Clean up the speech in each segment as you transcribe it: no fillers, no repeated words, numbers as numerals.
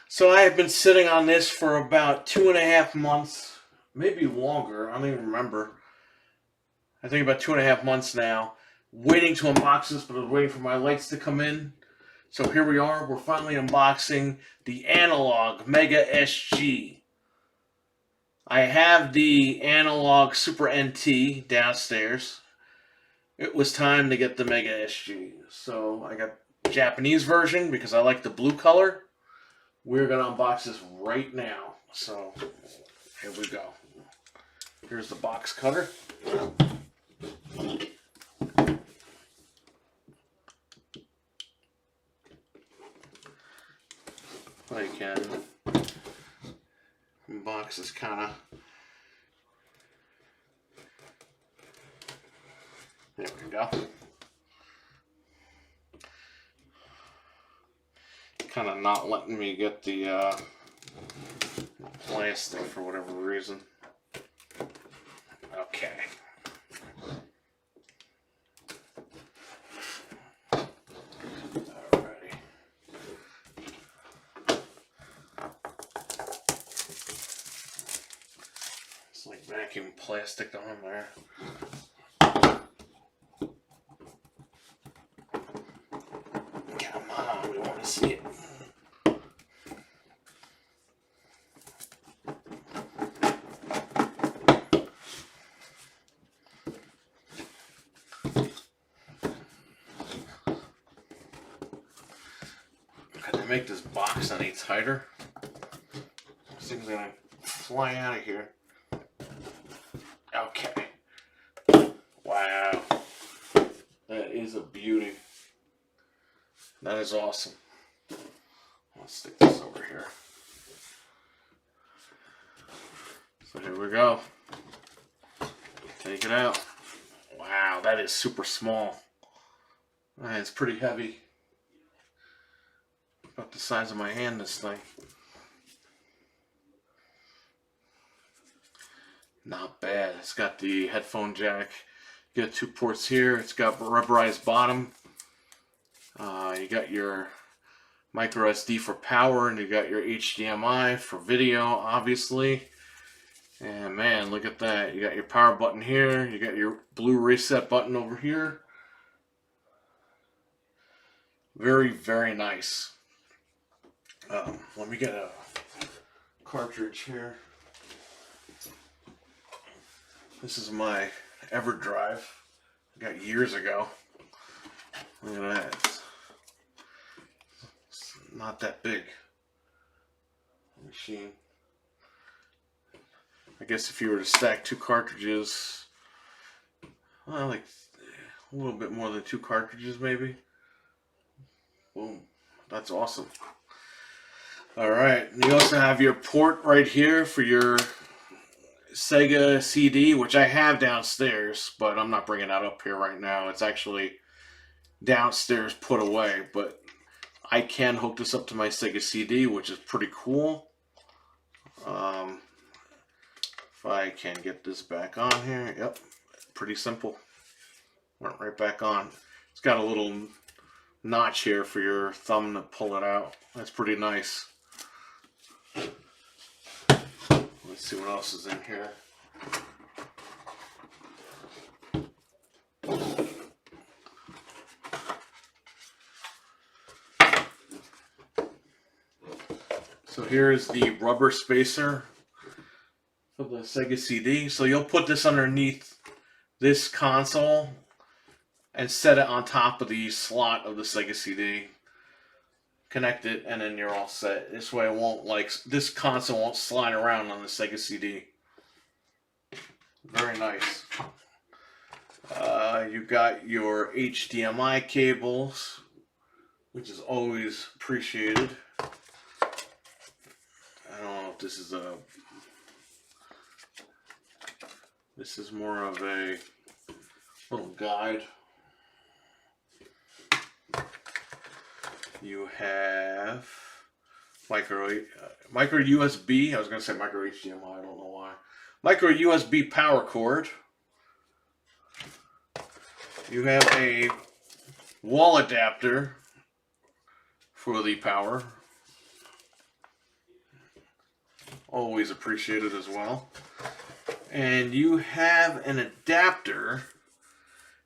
So I have been sitting on this for about 2.5 months, maybe longer. I don't even remember. I think about 2.5 months now, waiting to unbox this, but I was waiting for my lights to come in. So here we are. We're finally unboxing the Analog Mega SG. I have the Analog Super NT downstairs. It was time to get the Mega SG. So I got the Japanese version because I like the blue color. We're going to unbox this right now. So here we go. Here's the box cutter. I can unbox this kind of. There we go. Kind of not letting me get the plastic for whatever reason. Okay. Alrighty. It's like vacuum plastic on there. Come on, we want to see it. To make this box any tighter, this thing's gonna fly out of here. Okay. Wow. That is a beauty. That is awesome. Let's stick this over here. So here we go. Take it out. Wow, that is super small. It's pretty heavy. About the size of my hand, this thing. Not bad. It's got the headphone jack. You got 2 ports here. It's got rubberized bottom. You got your micro SD for power, and you got your HDMI for video, obviously. And man, look at that. You got your power button here. You got your blue reset button over here. Very, very nice. Let me get a cartridge here. This is my EverDrive I got years ago. Look at that. It's not that big machine. I guess if you were to stack 2 cartridges, well, like a little bit more than 2 cartridges maybe. Boom. That's awesome. Alright, you also have your port right here for your Sega CD, which I have downstairs, but I'm not bringing that up here right now. It's actually downstairs put away, but I can hook this up to my Sega CD, which is pretty cool. If I can get this back on here, yep, pretty simple. Went right back on. It's got a little notch here for your thumb to pull it out. That's pretty nice. Let's see what else is in here. So here's the rubber spacer for the Sega CD. So you'll put this underneath this console and set it on top of the slot of the Sega CD. Connect it, and then you're all set. This way it won't, like, this console won't slide around on the Sega CD. Very nice. You got your HDMI cables, which is always appreciated. I don't know if this is a... This is more of a little guide. You have micro USB. I was going to say micro HDMI. I don't know why. Micro USB power cord. You have a wall adapter for the power. Always appreciated as well. And you have an adapter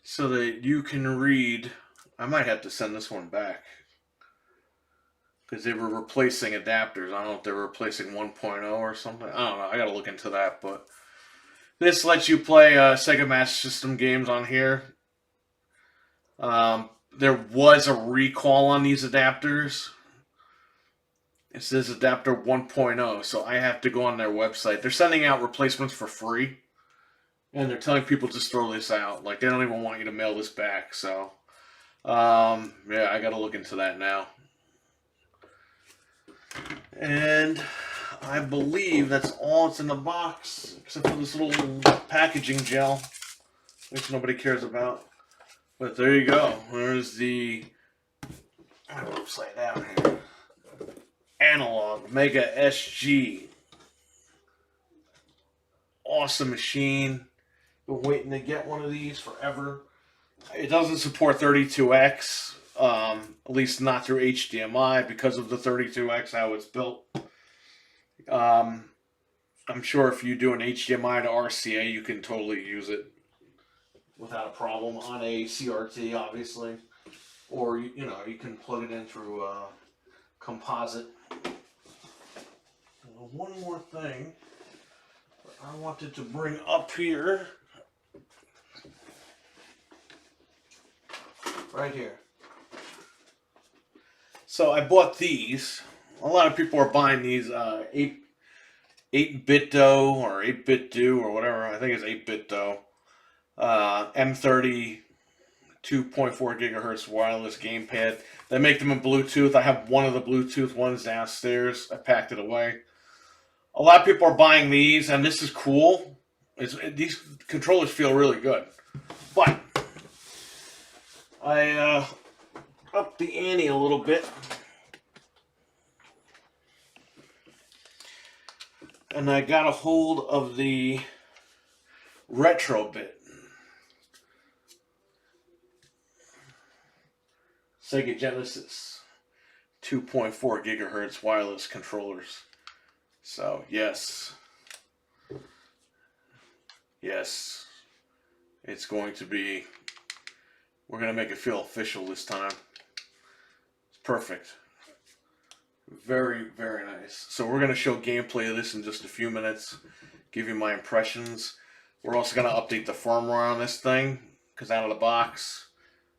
so that you can read. I might have to send this one back because they were replacing adapters. I don't know if they were replacing 1.0 or something. I don't know. I got to look into that. But this lets you play Sega Master System games on here. There was a recall on these adapters. It says adapter 1.0, so I have to go on their website. They're sending out replacements for free, and they're telling people just throw this out. Like, they don't even want you to mail this back. So, yeah, I got to look into that now. And I believe that's all that's in the box, except for this little packaging gel, which nobody cares about. But there you go. There's the upside down here. Analog Mega SG. Awesome machine. Been waiting to get one of these forever. It doesn't support 32X, at least not through HDMI because of the 32X, how it's built. I'm sure if you do an HDMI to RCA, you can totally use it without a problem on a CRT, obviously. Or, you know, you can plug it in through composite. One more thing I wanted to bring up here. Right here. So I bought these. A lot of people are buying these 8BitDo or 8BitDo or whatever. I think it's 8BitDo. M30 2.4 gigahertz wireless gamepad. They make them in Bluetooth. I have one of the Bluetooth ones downstairs. I packed it away. A lot of people are buying these, and this is cool. These controllers feel really good. But I upped the ante a little bit. And I got a hold of the Retrobit. Sega Genesis 2.4 gigahertz wireless controllers. So, yes, it's going to be, we're going to make it feel official this time. It's perfect. Very, very nice. So we're going to show gameplay of this in just a few minutes, give you my impressions. We're also going to update the firmware on this thing, because out of the box,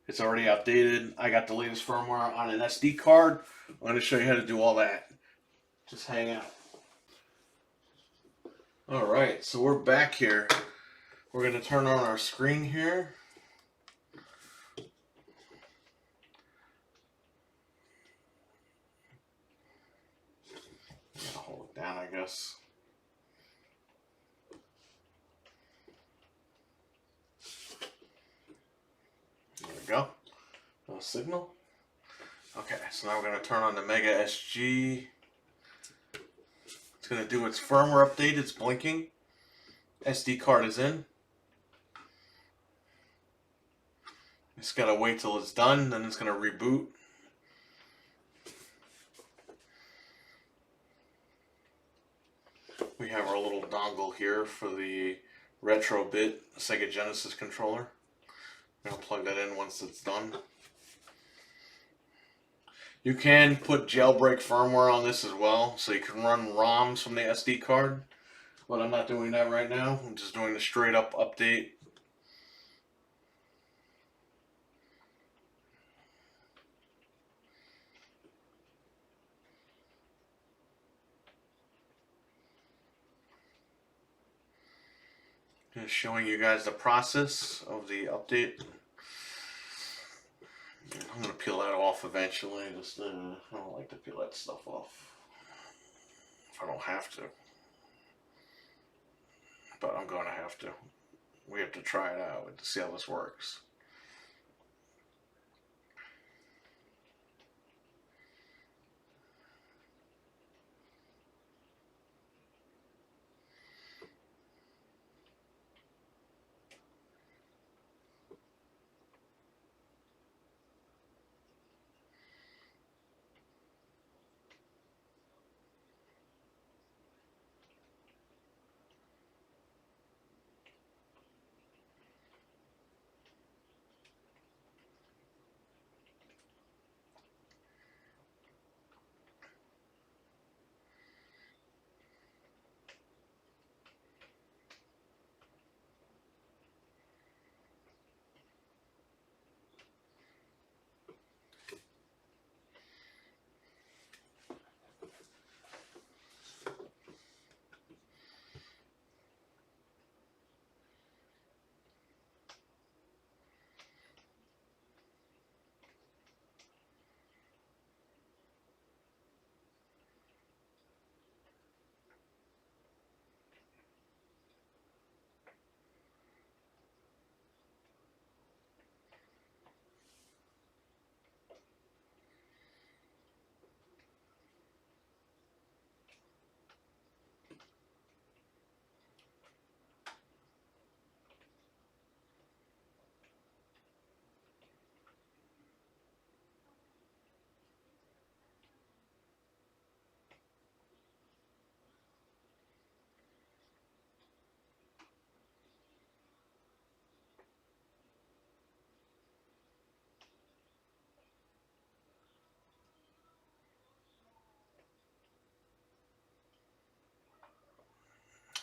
it's already outdated. I got the latest firmware on an SD card. I'm going to show you how to do all that. Just hang out. Alright, so we're back here. We're going to turn on our screen here. I'm going to hold it down, I guess. There we go. No signal. Okay, so now we're going to turn on the Mega SG. It's going to do its firmware update. It's blinking. SD card is in. Just got to wait till it's done, then it's going to reboot. We have our little dongle here for the Retrobit Sega Genesis controller. I'm going to plug that in once it's done. You can put jailbreak firmware on this as well, so you can run ROMs from the SD card. But I'm not doing that right now. I'm just doing the straight up update. Just showing you guys the process of the update. I'm going to peel that off eventually. Just, I don't like to peel that stuff off if I don't have to. But I'm going to have to. We have to try it out to see how this works.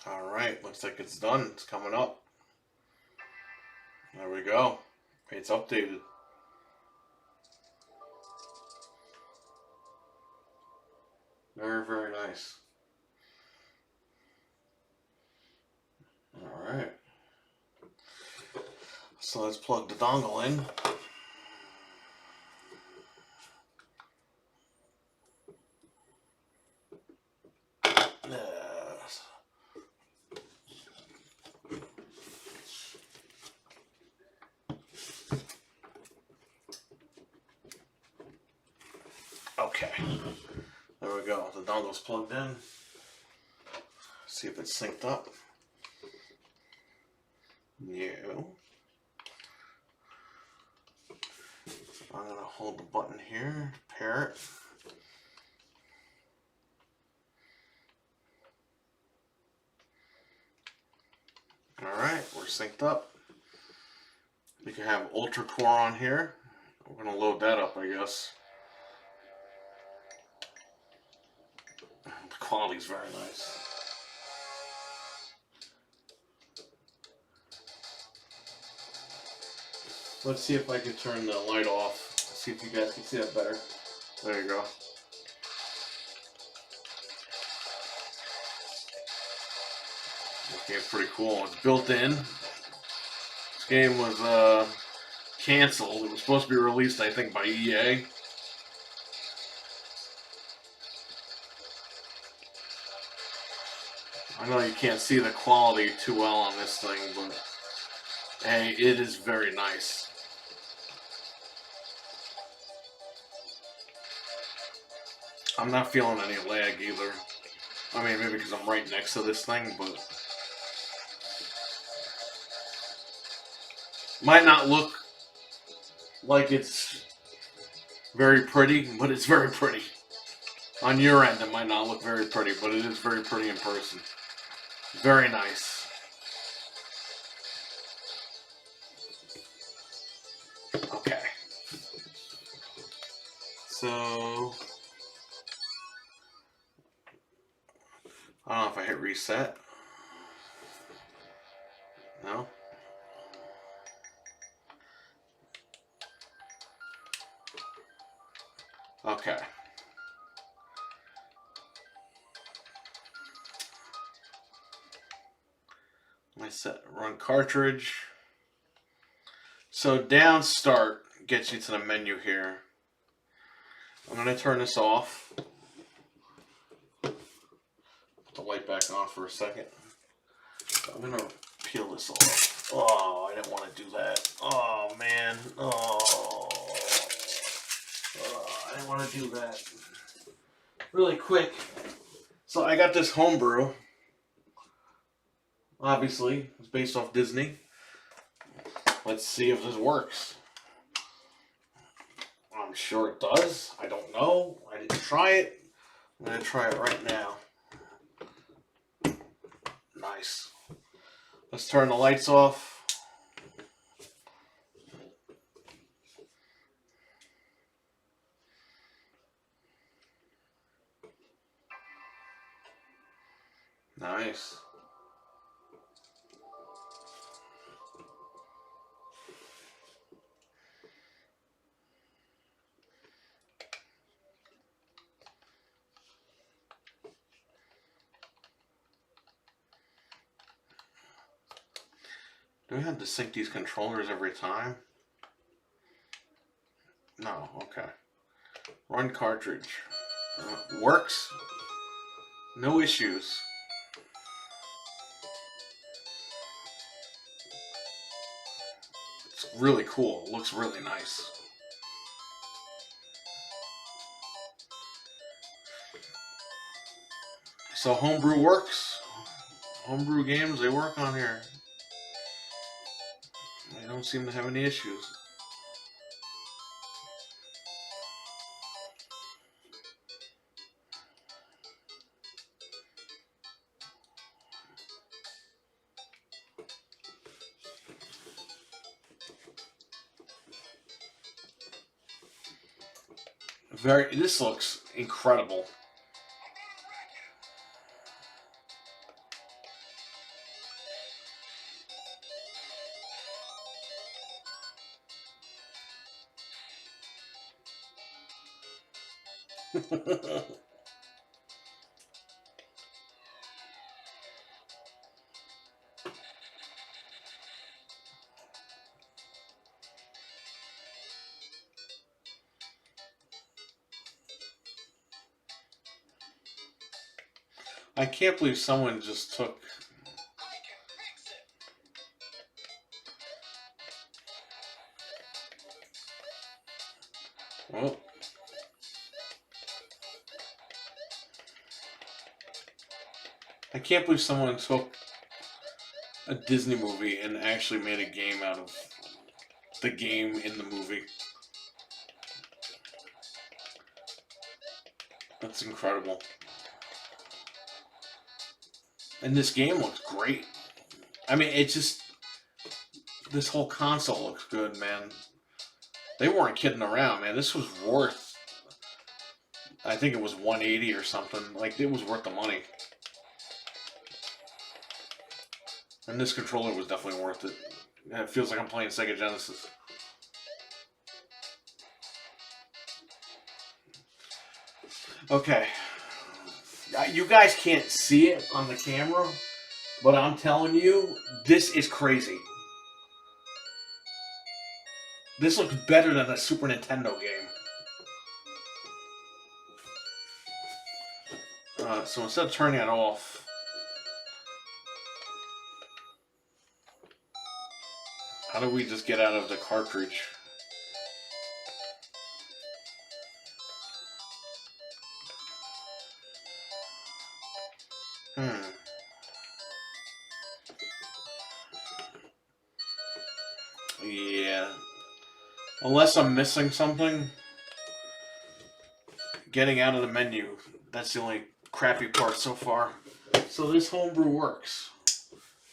Alright, looks like it's done. It's coming up. There we go. It's updated. Very, very nice. Alright. So let's plug the dongle in. Yes. Okay. There we go. The dongle's plugged in. See if it's synced up. Yeah. I'm going to hold the button here, pair it. Alright, we're synced up. You can have Ultra Core on here. We're going to load that up, I guess. The quality's very nice. Let's see if I can turn the light off. See if you guys can see that better. There you go. Okay, pretty cool. It's built in. This game was canceled. It was supposed to be released, I think, by EA. I know you can't see the quality too well on this thing, but hey, it is very nice. I'm not feeling any lag either. I mean, maybe because I'm right next to this thing, but might not look like it's very pretty, but it's very pretty. On your end, it might not look very pretty, but it is very pretty in person. Very nice. Okay. So I don't know if I hit reset. No? Okay. I set run cartridge. So down start gets you to the menu here. I'm going to turn this off. Put the light back on for a second. I'm going to peel this off. Oh, I didn't want to do that. Oh, man. Oh, I didn't want to do that. Really quick. So I got this homebrew. Obviously, it's based off Disney. Let's see if this works. I'm sure it does. I don't know. I didn't try it. I'm going to try it right now. Nice. Let's turn the lights off. Nice. Do we have to sync these controllers every time? No, okay. Run cartridge. Works. No issues. It's really cool. It looks really nice. So homebrew works. Homebrew games, they work on here. They don't seem to have any issues. This looks incredible. I can't believe someone just took. Well, I can't believe someone took a Disney movie and actually made a game out of the game in the movie. That's incredible. And this game looks great. I mean, it's just this whole console looks good, man. They weren't kidding around, man. This was worth. I think it was 180 or something. Like it was worth the money. And this controller was definitely worth it. And it feels like I'm playing Sega Genesis. Okay. You guys can't see it on the camera, but I'm telling you, this is crazy. This looks better than a Super Nintendo game. So instead of turning it off, how do we just get out of the cartridge? Yeah. Unless I'm missing something, getting out of the menu, that's the only crappy part so far. So this homebrew works,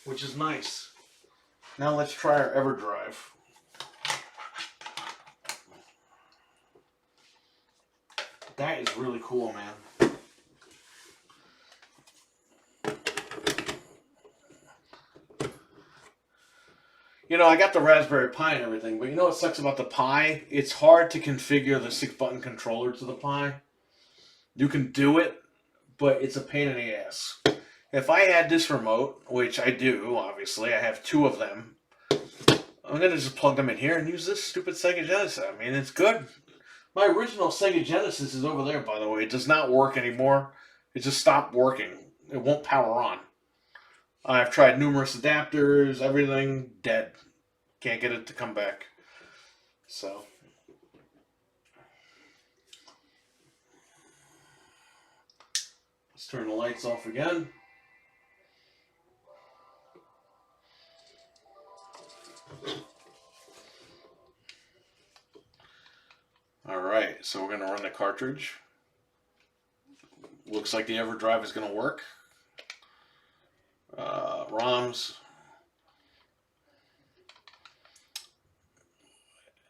which is nice. Now let's try our EverDrive. That is really cool, man. You know, I got the Raspberry Pi and everything, but you know what sucks about the Pi? It's hard to configure the 6-button controller to the Pi. You can do it, but it's a pain in the ass. If I had this remote, which I do, obviously, I have 2 of them, I'm going to just plug them in here and use this stupid Sega Genesis. I mean, it's good. My original Sega Genesis is over there, by the way. It does not work anymore. It just stopped working. It won't power on. I've tried numerous adapters, everything, dead. Can't get it to come back. So. Let's turn the lights off again. Alright, so we're going to run the cartridge. Looks like the EverDrive is going to work. ROMs.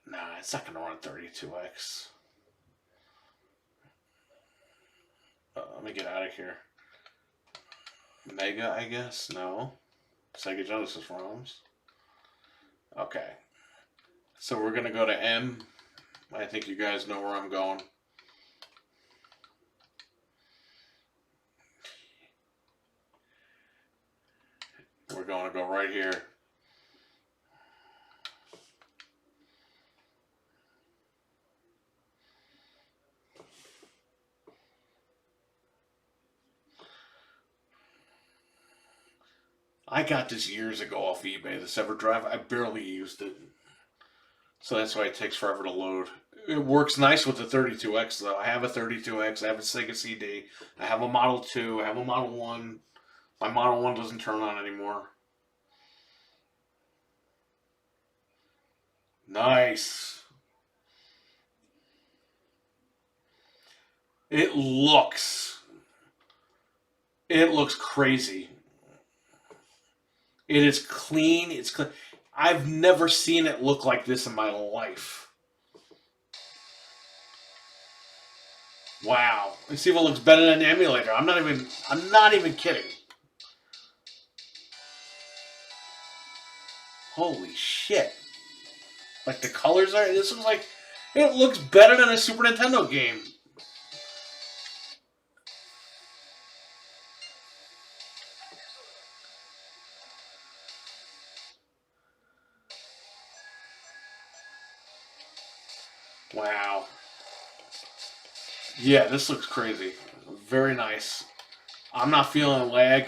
Nah, it's not going to run 32X. Let me get out of here. Mega, I guess? No. Sega Genesis ROMs. Okay. So we're going to go to M. I think you guys know where I'm going. We're going to go right here. I got this years ago off eBay, this EverDrive. I barely used it. So that's why it takes forever to load. It works nice with the 32X though. I have a 32X, I have a Sega CD, I have a Model 2, I have a Model 1. My Model 1 doesn't turn on anymore. Nice. It looks crazy. It is clean. It's clean. I've never seen it look like this in my life. Wow. Let's see if it looks better than the emulator. I'm not even kidding. Holy shit. Like the colors are, it looks better than a Super Nintendo game. Wow. Yeah, this looks crazy. Very nice. I'm not feeling lag.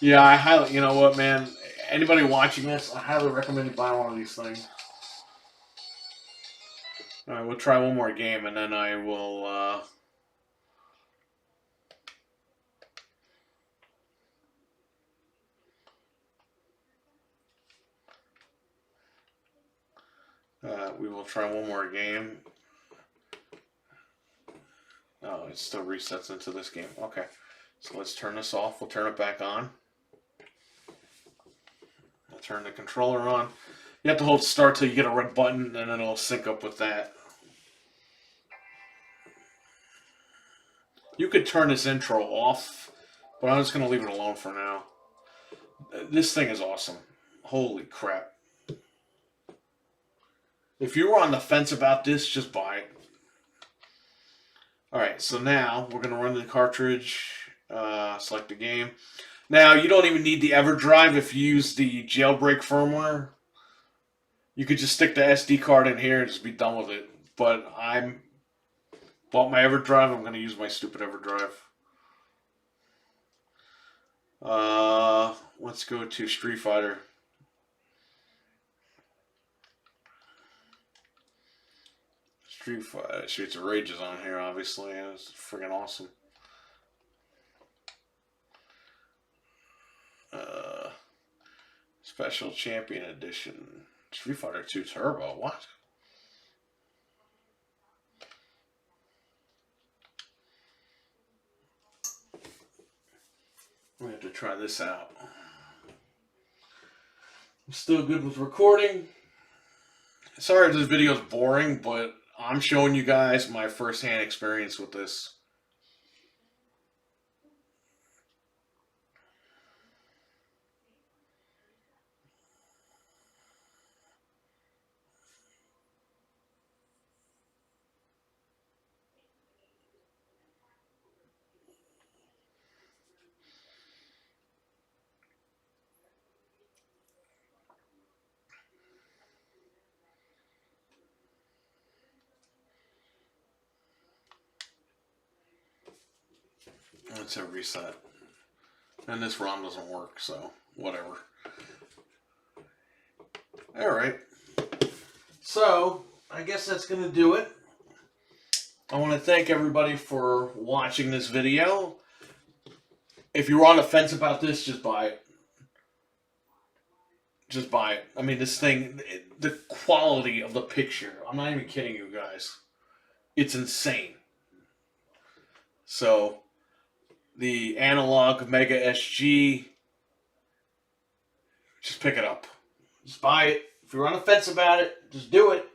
Yeah, I highly, you know what, man? Anybody watching this, I highly recommend you buy one of these things. All right, we'll try one more game, and then I will. We will try one more game. Oh, it still resets into this game. Okay, so let's turn this off. We'll turn it back on. I'll turn the controller on. You have to hold start till you get a red button, and then it'll sync up with that. You could turn this intro off, but I'm just going to leave it alone for now. This thing is awesome. Holy crap. If you were on the fence about this, just buy it. Alright, so now we're going to run the cartridge, select the game. Now, you don't even need the EverDrive if you use the jailbreak firmware. You could just stick the SD card in here and just be done with it. But I'm bought my EverDrive. I'm going to use my stupid EverDrive. Let's go to Street Fighter. Streets of Rage is on here, obviously. It's freaking awesome. Special Champion Edition. Street Fighter 2 Turbo. What? We have to try this out. I'm still good with recording. Sorry if this video is boring, but I'm showing you guys my first-hand experience with this. Let's hit reset. And this ROM doesn't work, so whatever. Alright. So, I guess that's going to do it. I want to thank everybody for watching this video. If you're on the fence about this, just buy it. Just buy it. I mean, this thing, the quality of the picture, I'm not even kidding you guys. It's insane. So, the Analog Mega SG, just pick it up. Just buy it. If you're on the fence about it, just do it.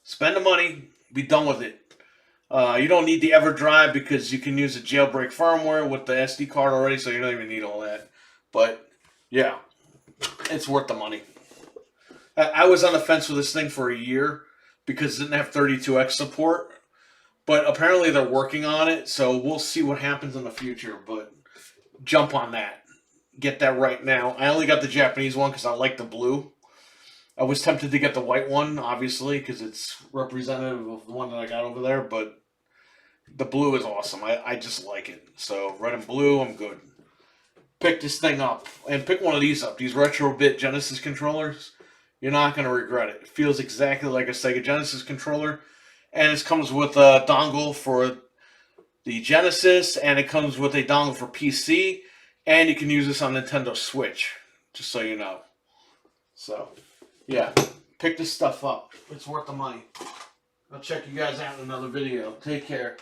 Spend the money. Be done with it. You don't need the EverDrive because you can use a jailbreak firmware with the SD card already, so you don't even need all that. But, yeah, it's worth the money. I was on the fence with this thing for a year because it didn't have 32X support. But apparently they're working on it, so we'll see what happens in the future. But jump on that. Get that right now. I only got the Japanese one because I like the blue. I was tempted to get the white one, obviously, because it's representative of the one that I got over there. But the blue is awesome. I just like it. So red and blue, I'm good. Pick this thing up. And pick one of these up. These Retrobit Genesis controllers. You're not going to regret it. It feels exactly like a Sega Genesis controller. And it comes with a dongle for the Genesis, and it comes with a dongle for PC, and you can use this on Nintendo Switch, just so you know. So, yeah, pick this stuff up. It's worth the money. I'll check you guys out in another video. Take care.